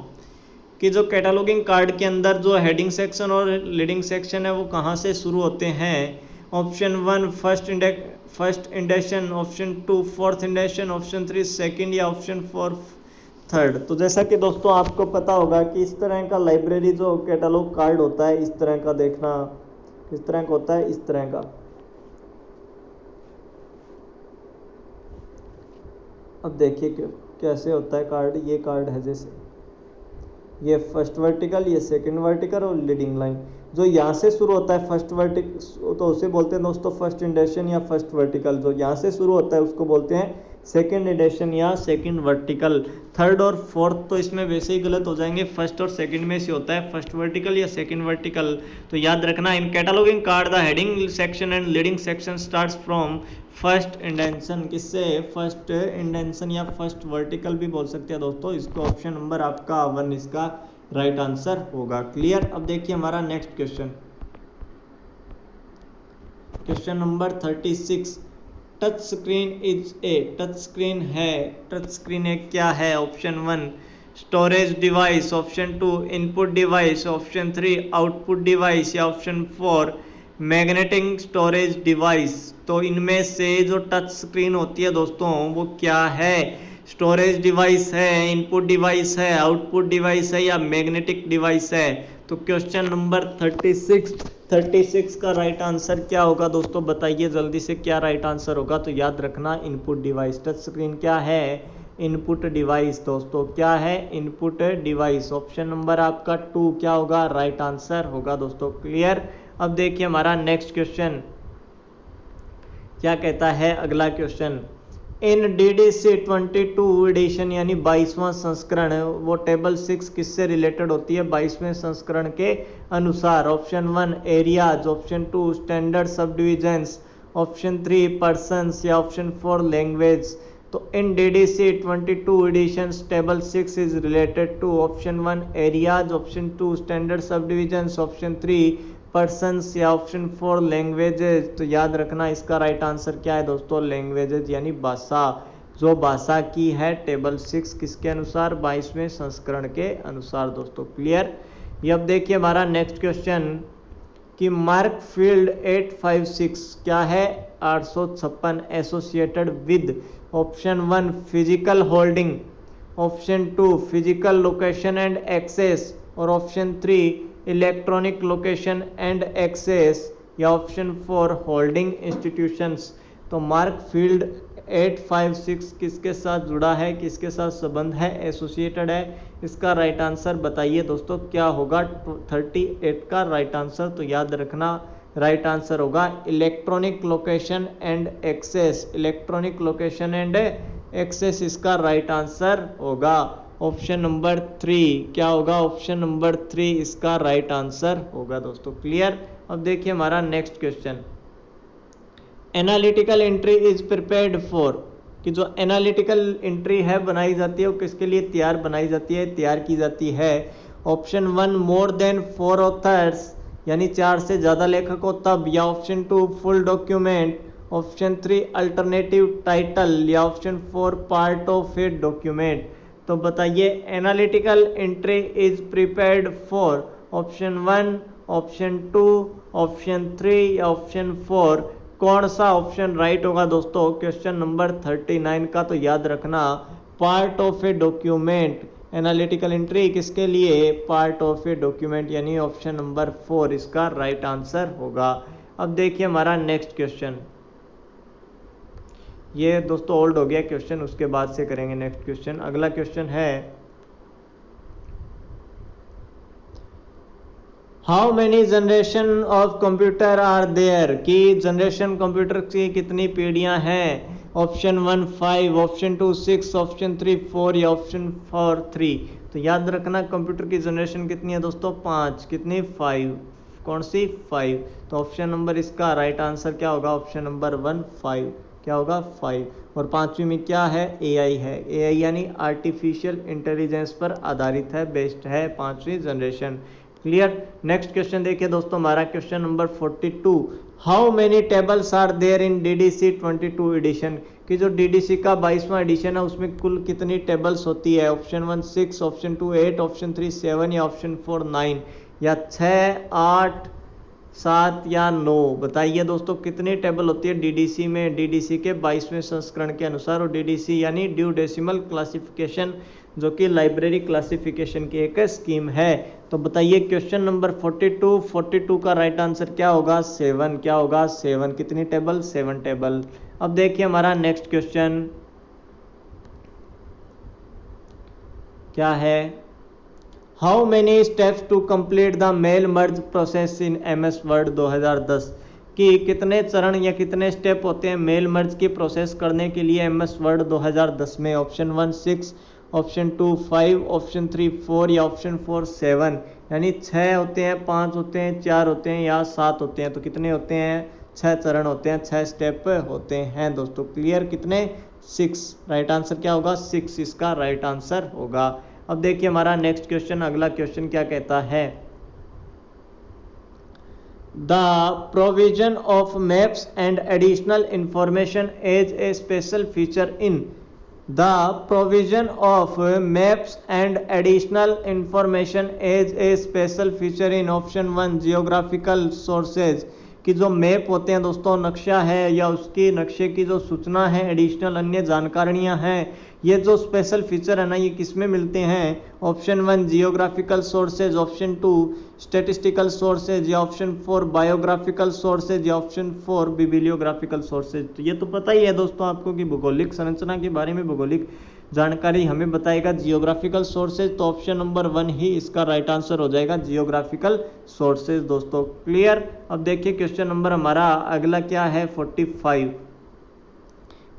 Speaker 1: कि जो कैटालॉगिंग कार्ड के अंदर जो हेडिंग सेक्शन और लीडिंग सेक्शन है वो कहाँ से शुरू होते हैं। Option 1 first indention, option 2 fourth indention, option 3 second या ऑप्शन 4 थर्ड। तो जैसा कि दोस्तों आपको पता होगा कि इस तरह का लाइब्रेरी जो कैटालॉग कार्ड होता है, इस तरह का देखना, किस तरह का होता है, इस तरह का। अब देखिए कैसे होता है कार्ड, ये कार्ड है जैसे ये फर्स्ट वर्टिकल, ये सेकंड वर्टिकल और लीडिंग लाइन। जो यहाँ से शुरू होता है फर्स्ट वर्टिकल तो उसे बोलते हैं दोस्तों फर्स्ट इंडेशन या फर्स्ट वर्टिकल। जो यहाँ से शुरू होता है उसको बोलते हैं सेकंड इंडेशन या सेकंड वर्टिकल। थर्ड और फोर्थ तो इसमें वैसे ही गलत हो जाएंगे, फर्स्ट और सेकंड में से होता है फर्स्ट वर्टिकल या सेकंड वर्टिकल। तो याद रखना in cataloguing card the heading section and leading section starts from first indention. किससे, फर्स्ट इंडेंशन या फर्स्ट वर्टिकल भी बोल सकते हैं दोस्तों। इसको ऑप्शन नंबर आपका 1 इसका राइट आंसर होगा। क्लियर। अब देखिए हमारा next question, question number 36। Touch screen is a, touch screen है, टच स्क्रीन एक क्या है। Option 1 storage device, option 2 input device, option 3 output device या ऑप्शन 4 मैग्नेटिक स्टोरेज डिवाइस। तो इनमें से जो टच स्क्रीन होती है दोस्तों वो क्या है, स्टोरेज डिवाइस है, इनपुट डिवाइस है, आउटपुट डिवाइस है या मैग्नेटिक डिवाइस है। तो क्वेश्चन नंबर 36 का राइट आंसर क्या होगा दोस्तों, बताइए जल्दी से क्या राइट आंसर होगा। तो याद रखना इनपुट डिवाइस। टच स्क्रीन क्या है, इनपुट डिवाइस दोस्तों, क्या है, इनपुट डिवाइस। ऑप्शन नंबर आपका 2 क्या होगा, राइट आंसर होगा दोस्तों। क्लियर। अब देखिए हमारा नेक्स्ट क्वेश्चन क्या कहता है, अगला क्वेश्चन। इन DDC 22 एडिशन यानी 22वां संस्करण, वो टेबल 6 किससे रिलेटेड होती है 22वें संस्करण के अनुसार। Option 1 areas, option 2 standard sub divisions, option 3 persons या ऑप्शन 4 लैंग्वेज। तो in DDC 22 editions table 6 is related to option 1 areas, option 2 standard sub divisions, option 3 persons या ऑप्शन 4 लैंग्वेजेज। तो याद रखना इसका राइट आंसर क्या है दोस्तों, लैंग्वेजेज यानी भाषा। जो भाषा की है टेबल 6 किसके अनुसार, 22वें संस्करण के अनुसार दोस्तों। क्लियर। ये अब देखिए हमारा नेक्स्ट क्वेश्चन कि मार्क फील्ड 856 क्या है, 856 associated with. Option 1 physical holding, option 2 physical location and access और option 3 electronic location and access या ऑप्शन 4 होल्डिंग इंस्टीट्यूशंस। तो मार्क फील्ड 856 किसके साथ जुड़ा है, किसके साथ संबंध है, एसोसिएटेड है। इसका राइट आंसर बताइए दोस्तों क्या होगा 38 का राइट आंसर। तो याद रखना राइट आंसर होगा electronic location and access, electronic location and access इसका राइट आंसर होगा। ऑप्शन नंबर 3 क्या होगा, ऑप्शन नंबर 3 इसका राइट आंसर होगा दोस्तों। क्लियर। अब देखिए हमारा next question, analytical entry is prepared for, कि जो एनालिटिकल एंट्री है बनाई जाती है वो किसके लिए तैयार बनाई जाती है, तैयार की जाती है। ऑप्शन 1 मोर देन 4 ऑथर्स यानी 4 से ज़्यादा लेखक हो तब, या option 2 full document, option 3 alternative title, या option 4 part of a document. तो बताइए analytical entry is prepared for option 1, option 2, option 3 या ऑप्शन 4। कौन सा ऑप्शन राइट होगा दोस्तों क्वेश्चन नंबर 39 का? तो याद रखना part of a document, analytical entry किसके लिए? पार्ट ऑफ ए डॉक्यूमेंट, यानी ऑप्शन नंबर 4 इसका राइट आंसर होगा। अब देखिए हमारा नेक्स्ट क्वेश्चन, ये दोस्तों ओल्ड हो गया क्वेश्चन, उसके बाद से करेंगे नेक्स्ट क्वेश्चन। अगला क्वेश्चन है how many generation of computer are there, कि जनरेशन कंप्यूटर की कितनी पीढ़ियां हैं? ऑप्शन 1 5, ऑप्शन 2 6, ऑप्शन 3 4 या ऑप्शन 4 3। तो याद रखना कंप्यूटर की जनरेशन कितनी है दोस्तों? 5। कितनी? 5। कौन सी? 5। तो ऑप्शन नंबर इसका राइट आंसर क्या होगा? Option number 1 5। क्या होगा? 5। और पांचवी में क्या है? एआई है। एआई यानी आर्टिफिशियल इंटेलिजेंस पर आधारित है, बेस्ड है पांचवी जनरेशन। क्लियर। नेक्स्ट क्वेश्चन देखिए दोस्तों हमारा question number 42, how many tables are there in DDC 22 edition, कि जो डीडीसी का 22वां एडिशन है उसमें कुल कितनी टेबल्स होती है? ऑप्शन 1 6, ऑप्शन 2 8, ऑप्शन 3 7 या ऑप्शन 4 9, या 6 8 7 या 9। बताइए दोस्तों कितनी टेबल होती है डीडीसी में, डीडीसी के 22वें संस्करण के अनुसार। और डीडीसी यानी ड्यू डेसिमल क्लासिफिकेशन, जो कि लाइब्रेरी क्लासिफिकेशन की एक स्कीम है। तो बताइए क्वेश्चन नंबर 42 का राइट आंसर क्या होगा? 7। क्या होगा? 7। कितनी टेबल? 7 टेबल। अब देखिए हमारा नेक्स्ट क्वेश्चन क्या है, how many steps to complete the mail merge process in MS Word 2010, कि कितने चरण या कितने स्टेप होते हैं मेल मर्ज की प्रोसेस करने के लिए एमएस वर्ड 2010 में? ऑप्शन 1 6, ऑप्शन 2 5, ऑप्शन 3 4 या ऑप्शन 4 7। यानी 6 होते हैं, 5 होते हैं, 4 होते हैं या 7 होते हैं। तो कितने होते हैं? 6 चरण होते हैं, 6 स्टेप होते हैं दोस्तों। क्लियर। कितने? 6। राइट आंसर क्या होगा? 6 इसका राइट आंसर होगा। अब देखिए हमारा नेक्स्ट क्वेश्चन, अगला क्वेश्चन क्या कहता है, the provision of maps and additional information as a special feature in, the provision of maps and additional information as a special feature in option 1 geographical sources, कि जो मैप होते हैं दोस्तों, नक्शा है या उसकी नक्शे की जो सूचना है, एडिशनल अन्य जानकारियां हैं, ये जो स्पेशल फीचर है ना, ये किस में मिलते हैं? Option 1 geographical sources, option 2 statistical sources, या ऑप्शन 4 बायोग्राफिकल सोर्सेज, या ऑप्शन 4 बिबिलियोग्राफिकल सोर्सेज। तो ये तो पता ही है दोस्तों आपको कि भौगोलिक संरचना के बारे में भौगोलिक जानकारी हमें बताएगा जियोग्राफिकल सोर्सेज। तो ऑप्शन नंबर 1 ही इसका राइट आंसर हो जाएगा, जियोग्राफिकल सोर्सेज दोस्तों। क्लियर। अब देखिए क्वेश्चन नंबर हमारा अगला क्या है 45,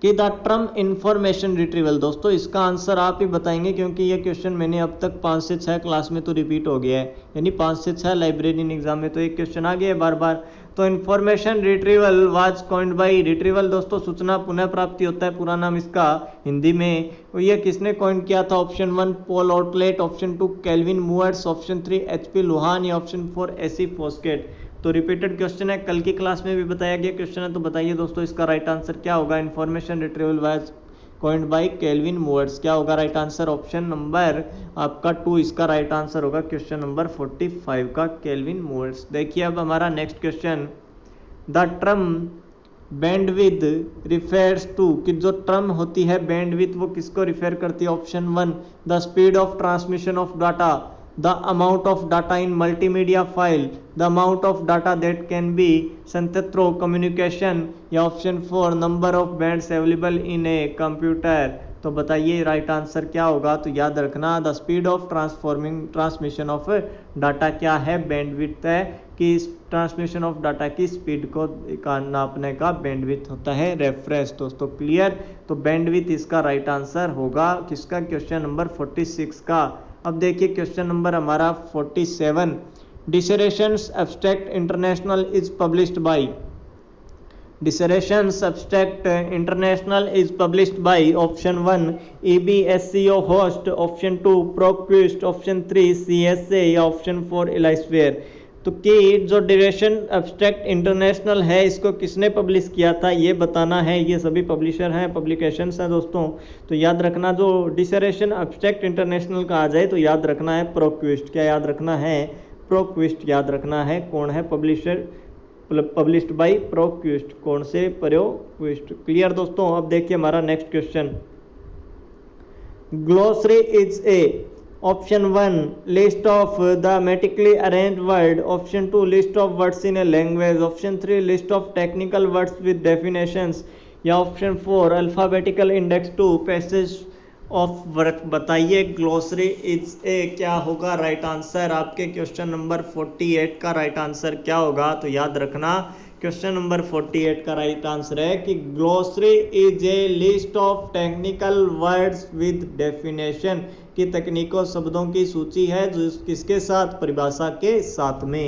Speaker 1: कि द टर्म इंफॉर्मेशन रिट्रीवल। दोस्तों इसका आंसर आप ही बताएंगे, क्योंकि ये क्वेश्चन मैंने अब तक 5 से 6 क्लास में तो रिपीट हो गया है, यानी 5 से 6 लाइब्रेरियन एग्जाम में तो एक क्वेश्चन आ गया है बार बार। तो information retrieval was coined bye, retrieval दोस्तों सूचना पुनः प्राप्ति होता है, पूरा नाम इसका हिंदी में। तो ये किसने कॉइन किया था? Option 1 Paul outlet, option 2 kelvin movers, option 3 HP लुहान, या ऑप्शन 4 AC फोस्केट। तो रिपीटेड क्वेश्चन है, कल की क्लास में भी बताया गया क्वेश्चन है। तो बताइए दोस्तों इसका राइट आंसर क्या होगा? Information retrieval was coined by Calvin Mooers. क्या होगा राइट आंसर? ऑप्शन नंबर आपका 2 इसका राइट आंसर होगा क्वेश्चन नंबर 45 का, केल्विन मूवर्स। देखिए अब हमारा next question, the term bandwidth refers to, कि जो टर्म होती है बैंडविड्थ वो किसको रिफेयर करती है? Option 1 the speed of transmission of data, the amount of data in multimedia file, the amount of data that can be sent through communication, या option 4 number of bands available in a computer। तो बताइए right answer क्या होगा? तो याद रखना the speed of transmission of data क्या है? बैंडविड्थ है, कि ट्रांसमिशन ऑफ डाटा की स्पीड को नापने का बैंडविड्थ होता है रेफरेंस दोस्तों। क्लियर। तो बैंडविड्थ इसका राइट आंसर होगा किसका? क्वेश्चन नंबर 46 का। अब देखिए क्वेश्चन नंबर हमारा 47, dissertations abstract international is published by, dissertations abstract international is published by option 1 EBSCO host, option 2 ProQuest, option 3 CSA, या ऑप्शन 4 एलाइसवेयर। तो कि जो ड्यूरेशन एब्स्ट्रैक्ट इंटरनेशनल है इसको किसने पब्लिश किया था ये बताना है। ये सभी पब्लिशर हैं, पब्लिकेशंस हैं दोस्तों। तो याद रखना, जो डिसरेशन एब्स्ट्रैक्ट इंटरनेशनल का आ जाए तो याद रखना है प्रोक्विस्ट। क्या याद रखना है? प्रोक्विस्ट याद रखना है। कौन है पब्लिशर? Published by प्रोक्विस्ट। कौन से? प्रोक्विस्ट। क्लियर दोस्तों। अब देखिए हमारा next question. Glossary is a option 1 list of the thematically arranged word, option 2 list of words in a language, option 3 list of technical words with definitions, या option 4 alphabetical index to passage of work. बताइए glossary is a क्या होगा right answer? आपके question number 48 का right answer क्या होगा? तो याद रखना क्वेश्चन नंबर 48 का राइट आंसर है कि glossary is a list of technical words with definition, की तकनीकों शब्दों की सूची है जो किसके साथ? परिभाषा के साथ में।